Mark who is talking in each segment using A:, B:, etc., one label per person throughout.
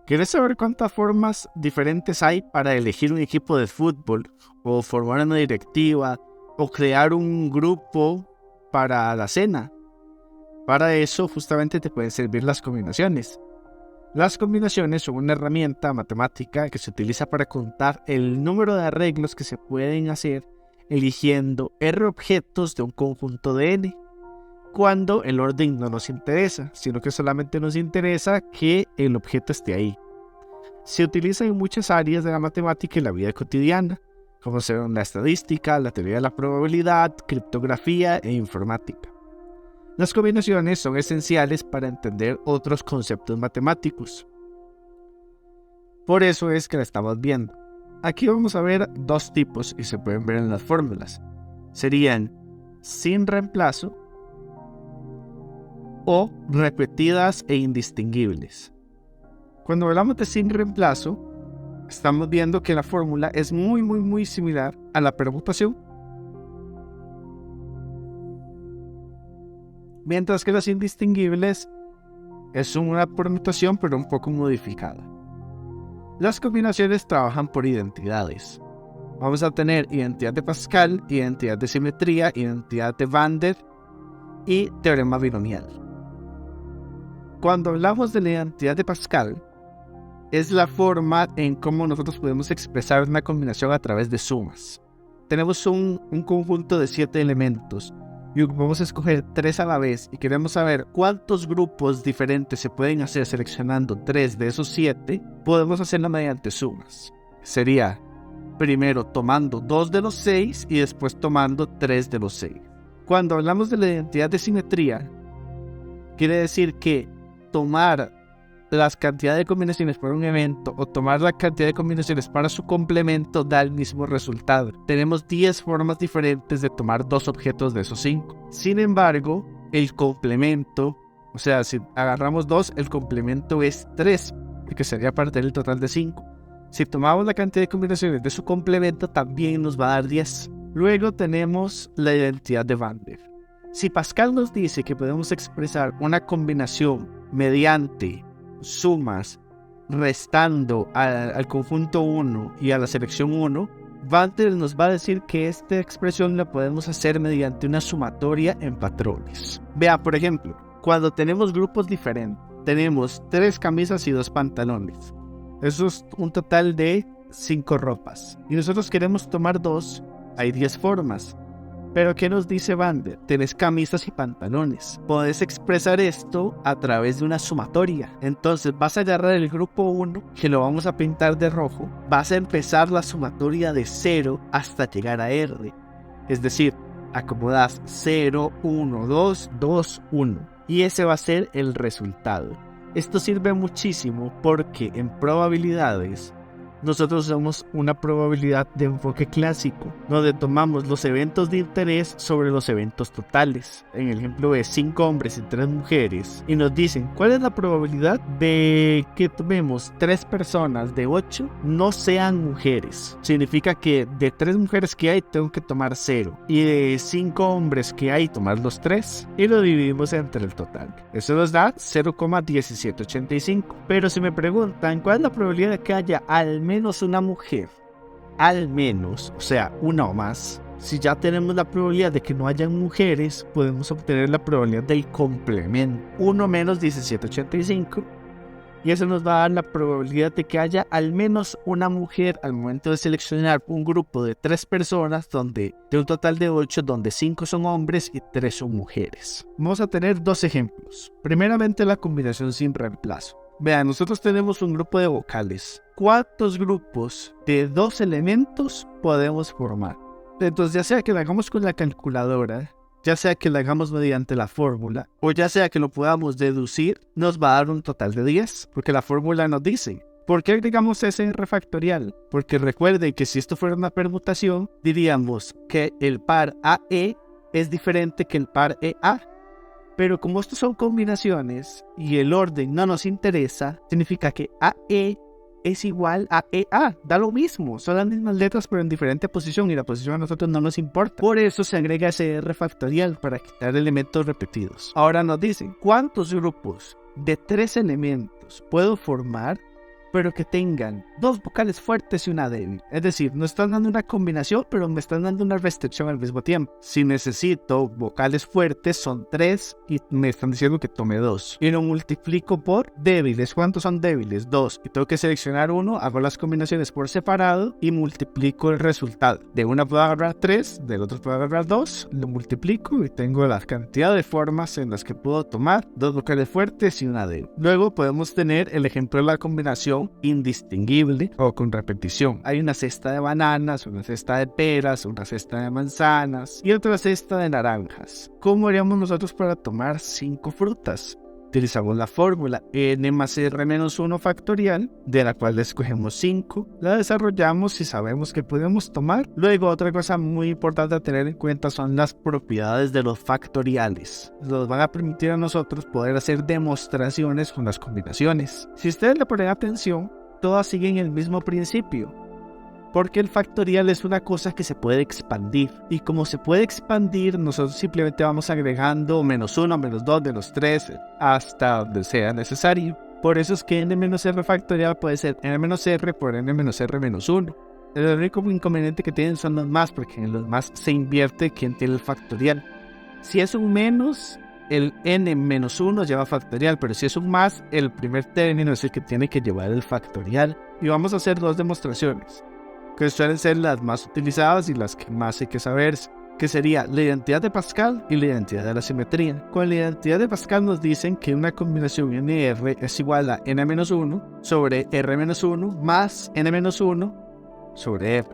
A: ¿Quieres saber cuántas formas diferentes hay para elegir un equipo de fútbol, o formar una directiva, o crear un grupo para la cena? Para eso justamente te pueden servir las combinaciones. Las combinaciones son una herramienta matemática que se utiliza para contar el número de arreglos que se pueden hacer eligiendo R objetos de un conjunto de N, cuando el orden no nos interesa, sino que solamente nos interesa que el objeto esté ahí. Se utiliza en muchas áreas de la matemática y la vida cotidiana, como son la estadística, la teoría de la probabilidad, criptografía e informática. Las combinaciones son esenciales para entender otros conceptos matemáticos. Por eso es que la estamos viendo. Aquí vamos a ver dos tipos y se pueden ver en las fórmulas. Serían sin reemplazo o repetidas e indistinguibles. Cuando hablamos de sin reemplazo, estamos viendo que la fórmula es muy similar a la permutación, mientras que las indistinguibles es una permutación pero un poco modificada. Las combinaciones trabajan por identidades. Vamos a tener identidad de Pascal, identidad de simetría, identidad de Van der y teorema binomial. Cuando hablamos de la identidad de Pascal, es la forma en cómo nosotros podemos expresar una combinación a través de sumas. Tenemos un conjunto de 7 elementos y vamos a escoger 3 a la vez y queremos saber cuántos grupos diferentes se pueden hacer seleccionando 3 de esos 7, podemos hacerlo mediante sumas. Sería primero tomando 2 de los 6 y después tomando 3 de los 6. Cuando hablamos de la identidad de simetría, quiere decir que tomar las cantidades de combinaciones para un evento o tomar la cantidad de combinaciones para su complemento da el mismo resultado. Tenemos 10 formas diferentes de tomar 2 objetos de esos 5. Sin embargo, el complemento, o sea, si agarramos 2, el complemento es 3, que sería parte del total de 5. Si tomamos la cantidad de combinaciones de su complemento, también nos va a dar 10. Luego tenemos la identidad de Van der. Si Pascal nos dice que podemos expresar una combinación mediante sumas restando al conjunto 1 y a la selección 1, Van der nos va a decir que esta expresión la podemos hacer mediante una sumatoria en patrones. Vea, por ejemplo, cuando tenemos grupos diferentes, tenemos 3 camisas y 2 pantalones. Eso es un total de 5 ropas. Y nosotros queremos tomar 2, hay 10 formas. Pero ¿qué nos dice Van der? Tenés camisas y pantalones. Podés expresar esto a través de una sumatoria. Entonces vas a agarrar el grupo 1, que lo vamos a pintar de rojo. Vas a empezar la sumatoria de 0 hasta llegar a R. Es decir, acomodás 0, 1, 2, 2, 1. Y ese va a ser el resultado. Esto sirve muchísimo porque en probabilidades nosotros usamos una probabilidad de enfoque clásico, donde tomamos los eventos de interés sobre los eventos totales. En el ejemplo de 5 hombres y 3 mujeres, y nos dicen cuál es la probabilidad de que tomemos 3 personas de 8 no sean mujeres. Significa que de 3 mujeres que hay tengo que tomar 0, y de 5 hombres que hay tomar los 3, y lo dividimos entre el total. Eso nos da 0,1785. Pero si me preguntan cuál es la probabilidad de que haya al menos una mujer, al menos, o sea, una o más, si ya tenemos la probabilidad de que no hayan mujeres, podemos obtener la probabilidad del complemento 1 menos 1785, y eso nos va a dar la probabilidad de que haya al menos una mujer al momento de seleccionar un grupo de 3 personas, donde de un total de 8, donde 5 son hombres y 3 son mujeres. Vamos a tener 2 ejemplos. Primeramente, la combinación sin reemplazo. Vean, nosotros tenemos un grupo de vocales. ¿Cuántos grupos de 2 elementos podemos formar? Entonces, ya sea que lo hagamos con la calculadora, ya sea que lo hagamos mediante la fórmula, o ya sea que lo podamos deducir, nos va a dar un total de 10, porque la fórmula nos dice. ¿Por qué agregamos SR factorial? Porque recuerden que si esto fuera una permutación, diríamos que el par AE es diferente que el par EA. Pero como estos son combinaciones y el orden no nos interesa, significa que AE es igual a EA. Da lo mismo, son las mismas letras pero en diferente posición, y la posición a nosotros no nos importa. Por eso se agrega SR factorial para quitar elementos repetidos. Ahora nos dicen, ¿cuántos grupos de 3 elementos puedo formar pero que tengan dos vocales fuertes y una débil. Es decir, no están dando una combinación, pero me están dando una restricción al mismo tiempo. Si necesito vocales fuertes, son 3 y me están diciendo que tome 2. Y lo multiplico por débiles. ¿Cuántos son débiles? 2. Y tengo que seleccionar uno, hago las combinaciones por separado y multiplico el resultado. De una puedo agarrar 3, del otro puedo agarrar 2, lo multiplico y tengo la cantidad de formas en las que puedo tomar dos vocales fuertes y una débil. Luego podemos tener el ejemplo de la combinación indistinguible o con repetición. Hay una cesta de bananas, una cesta de peras, una cesta de manzanas y otra cesta de naranjas. ¿Cómo haríamos nosotros para tomar 5 frutas? Utilizamos la fórmula n más r menos 1 factorial, de la cual escogemos 5, la desarrollamos y sabemos que podemos tomar. Luego, otra cosa muy importante a tener en cuenta son las propiedades de los factoriales. Nos van a permitir a nosotros poder hacer demostraciones con las combinaciones. Si ustedes le ponen atención, todas siguen el mismo principio, porque el factorial es una cosa que se puede expandir. Y como se puede expandir, nosotros simplemente vamos agregando menos 1, menos 2, menos 3, hasta donde sea necesario. Por eso es que n-r factorial puede ser n-r por n-r menos 1. El único inconveniente que tienen son los más, porque en los más se invierte quien tiene el factorial. Si es un menos, el n-1 lleva factorial, pero si es un más, el primer término es el que tiene que llevar el factorial. Y vamos a hacer dos demostraciones, que suelen ser las más utilizadas y las que más hay que saber, que sería la identidad de Pascal y la identidad de la simetría. Con la identidad de Pascal nos dicen que una combinación NR es igual a n-1 sobre r-1 más n-1 sobre r.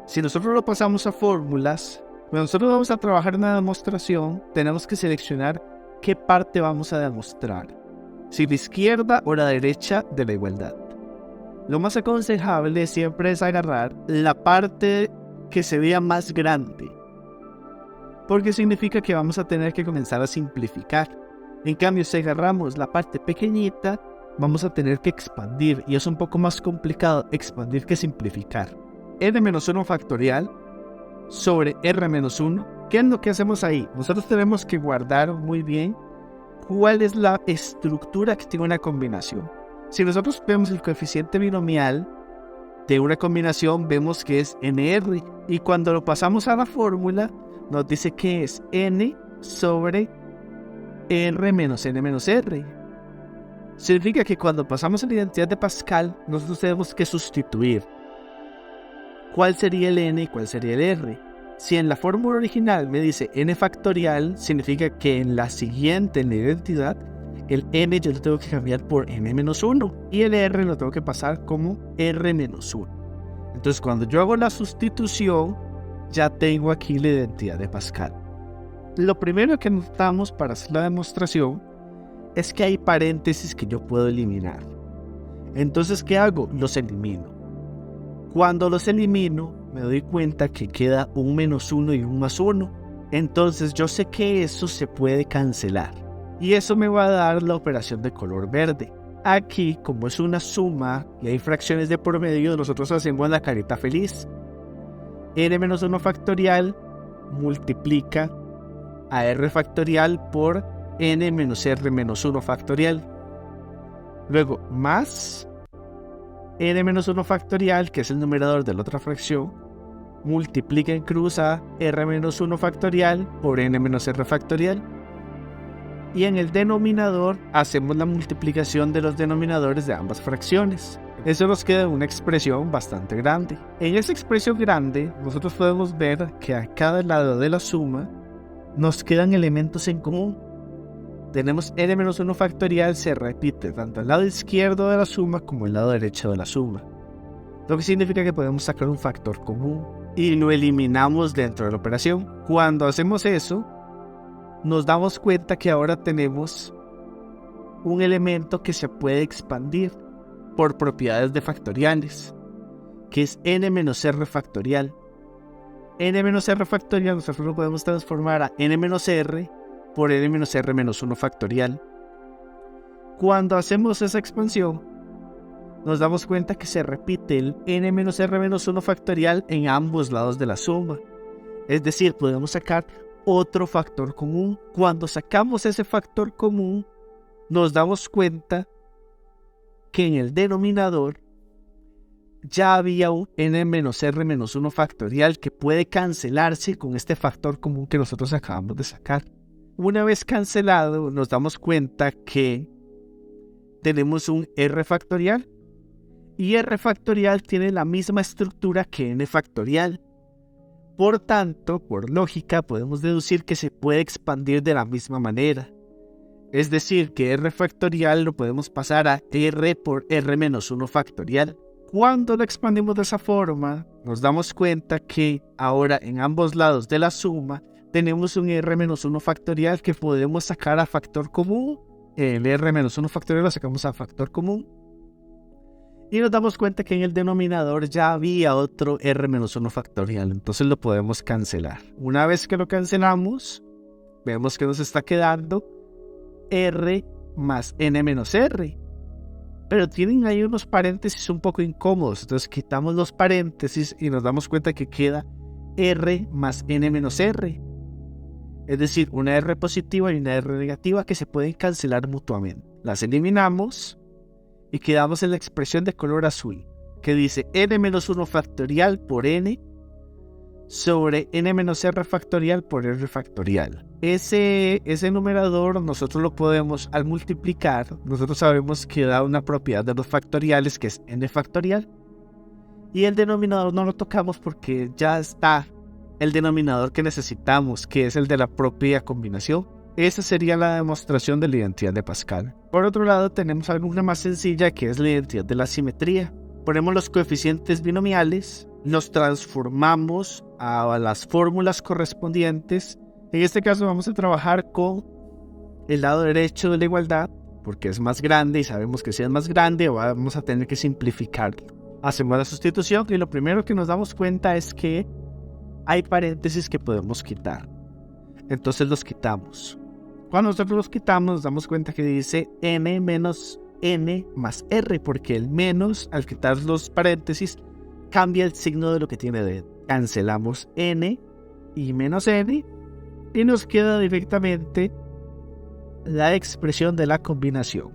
A: Si nosotros lo pasamos a fórmulas, cuando nosotros vamos a trabajar en una demostración, tenemos que seleccionar qué parte vamos a demostrar, si la izquierda o la derecha de la igualdad. Lo más aconsejable siempre es agarrar la parte que se vea más grande, porque significa que vamos a tener que comenzar a simplificar. En cambio, si agarramos la parte pequeñita, vamos a tener que expandir, y es un poco más complicado expandir que simplificar. n-1 factorial sobre r-1, ¿qué es lo que hacemos ahí? Nosotros tenemos que guardar muy bien cuál es la estructura que tiene una combinación. Si nosotros vemos el coeficiente binomial de una combinación, vemos que es nr, y cuando lo pasamos a la fórmula, nos dice que es n sobre r menos n menos r. Significa que cuando pasamos a la identidad de Pascal, nosotros tenemos que sustituir cuál sería el n y cuál sería el r. Si en la fórmula original me dice n factorial, significa que en la siguiente, en la identidad, el n yo lo tengo que cambiar por n-1 y el r lo tengo que pasar como r-1. Entonces cuando yo hago la sustitución, ya tengo aquí la identidad de Pascal. Lo primero que notamos para hacer la demostración es que hay paréntesis que yo puedo eliminar. Entonces, ¿qué hago? Los elimino. Cuando los elimino, me doy cuenta que queda un -1 y un +1. Entonces yo sé que eso se puede cancelar, y eso me va a dar la operación de color verde. Aquí, como es una suma y hay fracciones de por medio, nosotros hacemos la carita feliz. n-1 factorial multiplica a r factorial por n-r-1 factorial. Luego, más n-1 factorial, que es el numerador de la otra fracción, multiplica en cruz a r-1 factorial por n-r factorial. Y en el denominador hacemos la multiplicación de los denominadores de ambas fracciones. Eso nos queda una expresión bastante grande. En esa expresión grande, nosotros podemos ver que a cada lado de la suma nos quedan elementos en común. Tenemos n-1 factorial, se repite tanto al lado izquierdo de la suma como al lado derecho de la suma, lo que significa que podemos sacar un factor común y lo eliminamos dentro de la operación. Cuando hacemos eso, nos damos cuenta que ahora tenemos un elemento que se puede expandir por propiedades de factoriales, que es n-r factorial. n-r factorial nosotros lo podemos transformar a n-r por n-r-1 factorial. Cuando hacemos esa expansión, nos damos cuenta que se repite el n-r-1 factorial en ambos lados de la suma. Es decir, podemos sacar otro factor común. Cuando sacamos ese factor común, nos damos cuenta que en el denominador ya había un n menos r menos 1 factorial que puede cancelarse con este factor común que nosotros acabamos de sacar. Una vez cancelado, nos damos cuenta que tenemos un r factorial y r factorial tiene la misma estructura que n factorial. Por tanto, por lógica, podemos deducir que se puede expandir de la misma manera. Es decir, que r factorial lo podemos pasar a r por r menos 1 factorial. Cuando lo expandimos de esa forma, nos damos cuenta que ahora en ambos lados de la suma tenemos un r menos 1 factorial que podemos sacar a factor común. El r menos 1 factorial lo sacamos a factor común. Y nos damos cuenta que en el denominador ya había otro r menos 1 factorial. Entonces lo podemos cancelar. Una vez que lo cancelamos, vemos que nos está quedando r más n menos r. Pero tienen ahí unos paréntesis un poco incómodos. Entonces quitamos los paréntesis y nos damos cuenta que queda r más n menos r. Es decir, una r positiva y una r negativa que se pueden cancelar mutuamente. Las eliminamos y quedamos en la expresión de color azul, que dice n menos 1 factorial por n sobre n menos r factorial por r factorial. Ese numerador nosotros lo podemos, al multiplicar, nosotros sabemos que da una propiedad de los factoriales que es n factorial. Y el denominador no lo tocamos porque ya está el denominador que necesitamos, que es el de la propia combinación. Esa sería la demostración de la identidad de Pascal. Por otro lado, tenemos alguna más sencilla que es la identidad de la simetría. Ponemos los coeficientes binomiales, los transformamos a las fórmulas correspondientes. En este caso vamos a trabajar con el lado derecho de la igualdad, porque es más grande y sabemos que si es más grande vamos a tener que simplificarlo. Hacemos la sustitución y lo primero que nos damos cuenta es que hay paréntesis que podemos quitar. Entonces los quitamos. Cuando nosotros los quitamos nos damos cuenta que dice m menos n más r, porque el menos, al quitar los paréntesis, cambia el signo de lo que tiene dentro. Cancelamos n y menos n y nos queda directamente la expresión de la combinación.